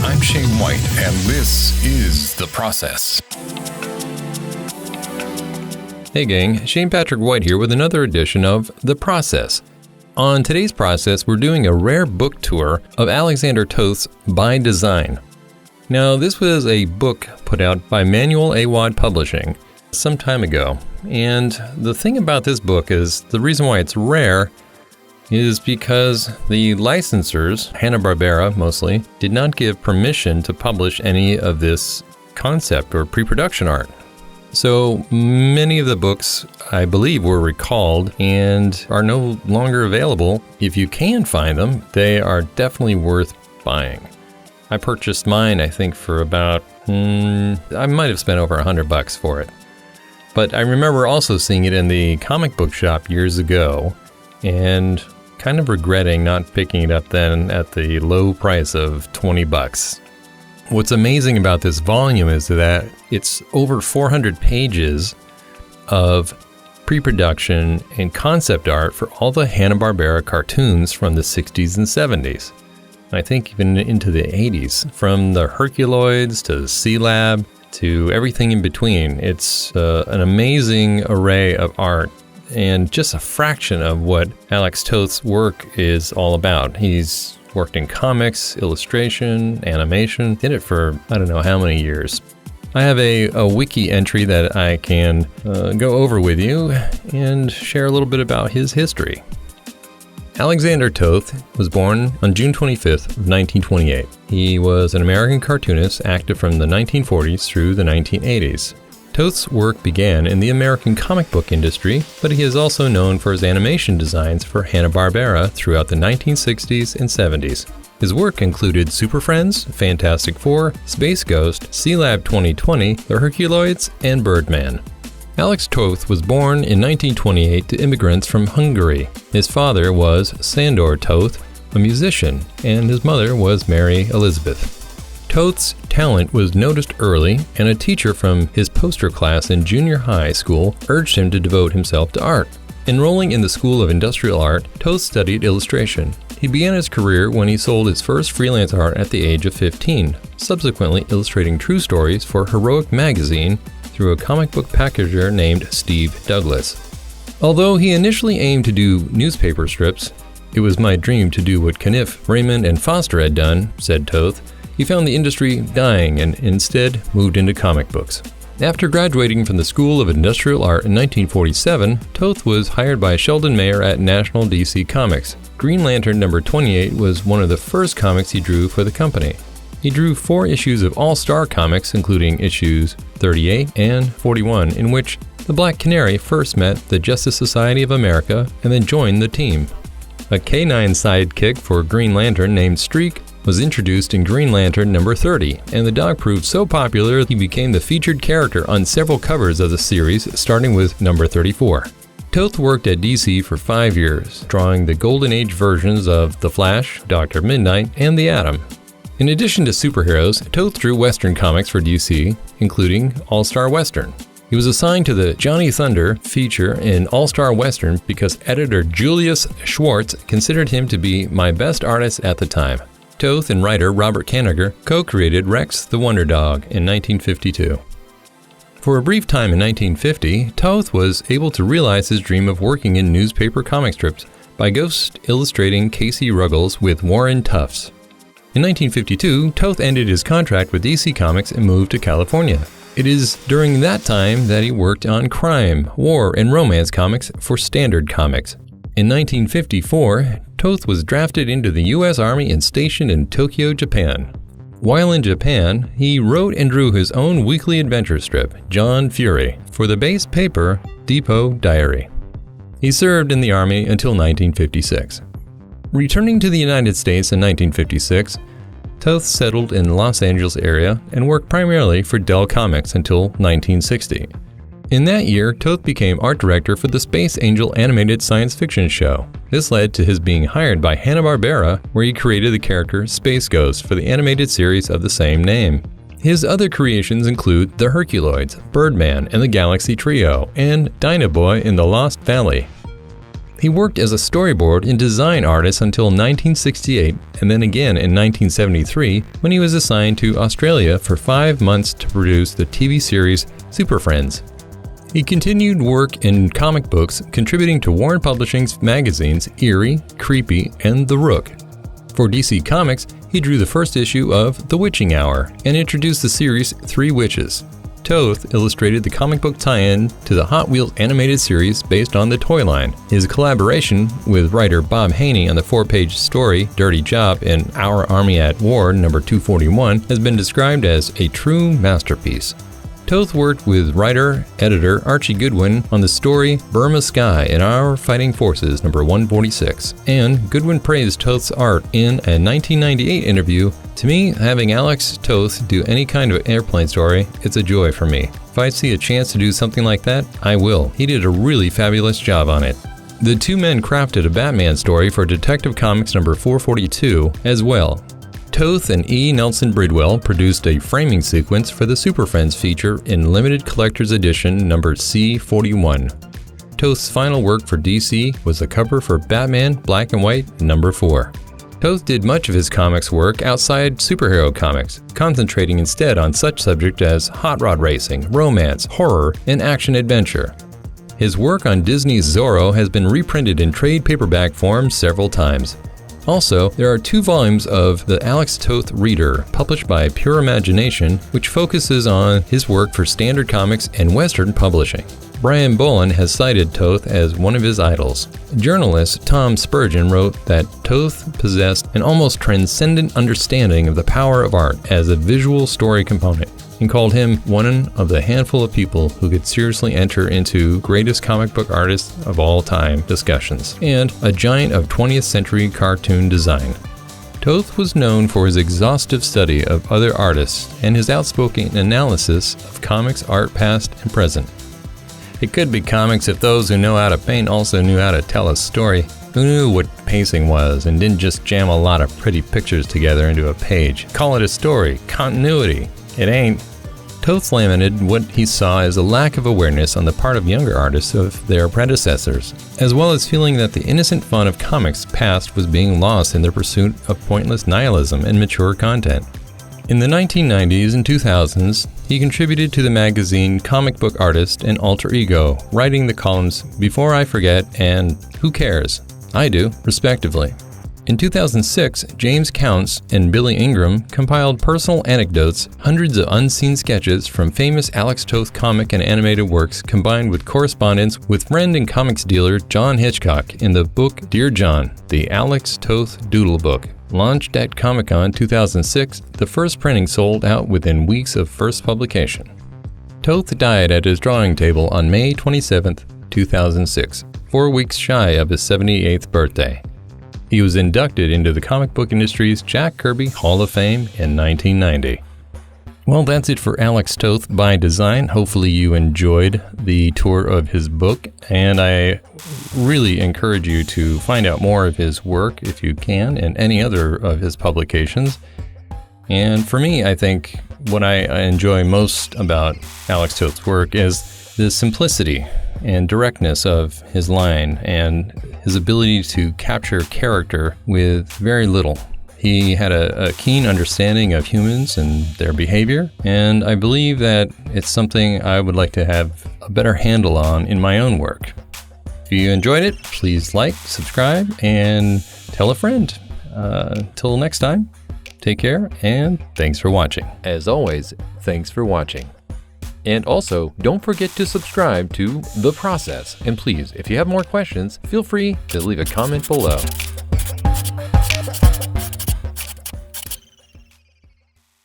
I'm Shane White, and this is The Process. Hey gang, Shane Patrick White here with another edition of The Process. On today's Process, we're doing a rare book tour of Alexander Toth's By Design. Now, this was a book put out by Manuel Awad Publishing some time ago, and the thing about this book is the reason why it's rare is because the licensors, Hanna-Barbera mostly, did not give permission to publish any of this concept or pre-production art. So many of the books, I believe, were recalled and are no longer available. If you can find them, they are definitely worth buying. I purchased mine, I think, for about, I might have spent over $100 for it. But I remember also seeing it in the comic book shop years ago and kind of regretting not picking it up then at the low price of $20. What's amazing about this volume is that it's over 400 pages of pre-production and concept art for all the Hanna-Barbera cartoons from the 60s and 70s. I think even into the 80s, from the Herculoids to C-Lab to everything in between. It's an amazing array of art and just a fraction of what Alex Toth's work is all about. He's worked in comics, illustration, animation, did it for I don't know how many years. I have a wiki entry that I can go over with you and share a little bit about his history. Alexander Toth was born on June 25th of 1928. He was an American cartoonist active from the 1940s through the 1980s. Toth's work began in the American comic book industry, but he is also known for his animation designs for Hanna-Barbera throughout the 1960s and 70s. His work included Super Friends, Fantastic Four, Space Ghost, C-Lab 2020, The Herculoids, and Birdman. Alex Toth was born in 1928 to immigrants from Hungary. His father was Sandor Toth, a musician, and his mother was Mary Elizabeth. Toth's talent was noticed early, and a teacher from his poster class in junior high school urged him to devote himself to art. Enrolling in the School of Industrial Art, Toth studied illustration. He began his career when he sold his first freelance art at the age of 15, subsequently illustrating true stories for Heroic magazine through a comic book packager named Steve Douglas. Although he initially aimed to do newspaper strips, "It was my dream to do what Kniff, Raymond, and Foster had done," said Toth. He found the industry dying and instead moved into comic books. After graduating from the School of Industrial Art in 1947, Toth was hired by Sheldon Mayer at National DC Comics. Green Lantern number 28 was one of the first comics he drew for the company. He drew 4 issues of All-Star Comics, including issues 38 and 41, in which the Black Canary first met the Justice Society of America and then joined the team. A canine sidekick for Green Lantern named Streak was introduced in Green Lantern number 30, and the dog proved so popular he became the featured character on several covers of the series, starting with number 34. Toth worked at DC for 5 years, drawing the Golden Age versions of The Flash, Dr. Midnight, and The Atom. In addition to superheroes, Toth drew Western comics for DC, including All-Star Western. He was assigned to the Johnny Thunder feature in All-Star Western because editor Julius Schwartz considered him to be my best artist at the time. Toth and writer Robert Kanigher co-created Rex the Wonder Dog in 1952. For a brief time in 1950, Toth was able to realize his dream of working in newspaper comic strips by ghost illustrating Casey Ruggles with Warren Tufts. In 1952, Toth ended his contract with DC Comics and moved to California. It is during that time that he worked on crime, war, and romance comics for Standard Comics. In 1954, Toth was drafted into the U.S. Army and stationed in Tokyo, Japan. While in Japan, he wrote and drew his own weekly adventure strip, John Fury, for the base paper Depot Diary. He served in the Army until 1956. Returning to the United States in 1956, Toth settled in the Los Angeles area and worked primarily for Dell Comics until 1960. In that year, Toth became art director for the Space Angel animated science fiction show. This led to his being hired by Hanna-Barbera, where he created the character Space Ghost for the animated series of the same name. His other creations include the Herculoids, Birdman and the Galaxy Trio, and Dynaboy in the Lost Valley. He worked as a storyboard and design artist until 1968, and then again in 1973 when he was assigned to Australia for 5 months to produce the TV series Super Friends. He continued work in comic books, contributing to Warren Publishing's magazines Eerie, Creepy, and The Rook. For DC Comics, he drew the first issue of The Witching Hour and introduced the series Three Witches. Toth illustrated the comic book tie-in to the Hot Wheels animated series based on the toy line. His collaboration with writer Bob Haney on the 4-page story Dirty Job in Our Army at War number 241 has been described as a true masterpiece. Toth worked with writer-editor Archie Goodwin on the story Burma Sky in Our Fighting Forces number 146, and Goodwin praised Toth's art in a 1998 interview. To me, having Alex Toth do any kind of airplane story, it's a joy for me. If I see a chance to do something like that, I will. He did a really fabulous job on it. The two men crafted a Batman story for Detective Comics number 442 as well. Toth and E. Nelson Bridwell produced a framing sequence for the Super Friends feature in limited collector's edition number C41. Toth's final work for DC was the cover for Batman Black and White number 4. Toth did much of his comics work outside superhero comics, concentrating instead on such subjects as hot rod racing, romance, horror, and action-adventure. His work on Disney's Zorro has been reprinted in trade paperback form several times. Also, there are 2 volumes of The Alex Toth Reader, published by Pure Imagination, which focuses on his work for Standard Comics and Western Publishing. Brian Bolin has cited Toth as one of his idols. Journalist Tom Spurgeon wrote that Toth possessed an almost transcendent understanding of the power of art as a visual story component, and called him one of the handful of people who could seriously enter into greatest comic book artists of all time discussions, and a giant of 20th century cartoon design. Toth was known for his exhaustive study of other artists and his outspoken analysis of comics art past and present. It could be comics if those who know how to paint also knew how to tell a story, who knew what pacing was and didn't just jam a lot of pretty pictures together into a page. Call it a story, continuity. It ain't. Toth lamented what he saw as a lack of awareness on the part of younger artists of their predecessors, as well as feeling that the innocent fun of comics past was being lost in their pursuit of pointless nihilism and mature content. In the 1990s and 2000s, he contributed to the magazine Comic Book Artist and Alter Ego, writing the columns Before I Forget and Who Cares? I Do, respectively. In 2006, James Counts and Billy Ingram compiled personal anecdotes, hundreds of unseen sketches from famous Alex Toth comic and animated works, combined with correspondence with friend and comics dealer John Hitchcock in the book Dear John, the Alex Toth Doodle Book. Launched at Comic-Con 2006, the first printing sold out within weeks of first publication. Toth died at his drawing table on May 27, 2006, 4 weeks shy of his 78th birthday. He was inducted into the comic book industry's Jack Kirby Hall of Fame in 1990. Well, that's it for Alex Toth by Design. Hopefully you enjoyed the tour of his book, and I really encourage you to find out more of his work if you can, and any other of his publications. And for me, I think what I enjoy most about Alex Toth's work is the simplicity and directness of his line and his ability to capture character with very little. He had a keen understanding of humans and their behavior, and I believe that it's something I would like to have a better handle on in my own work. If you enjoyed it, please like, subscribe, and tell a friend. Till next time, take care, and thanks for watching. As always, thanks for watching. And also, don't forget to subscribe to The Process. And please, if you have more questions, feel free to leave a comment below.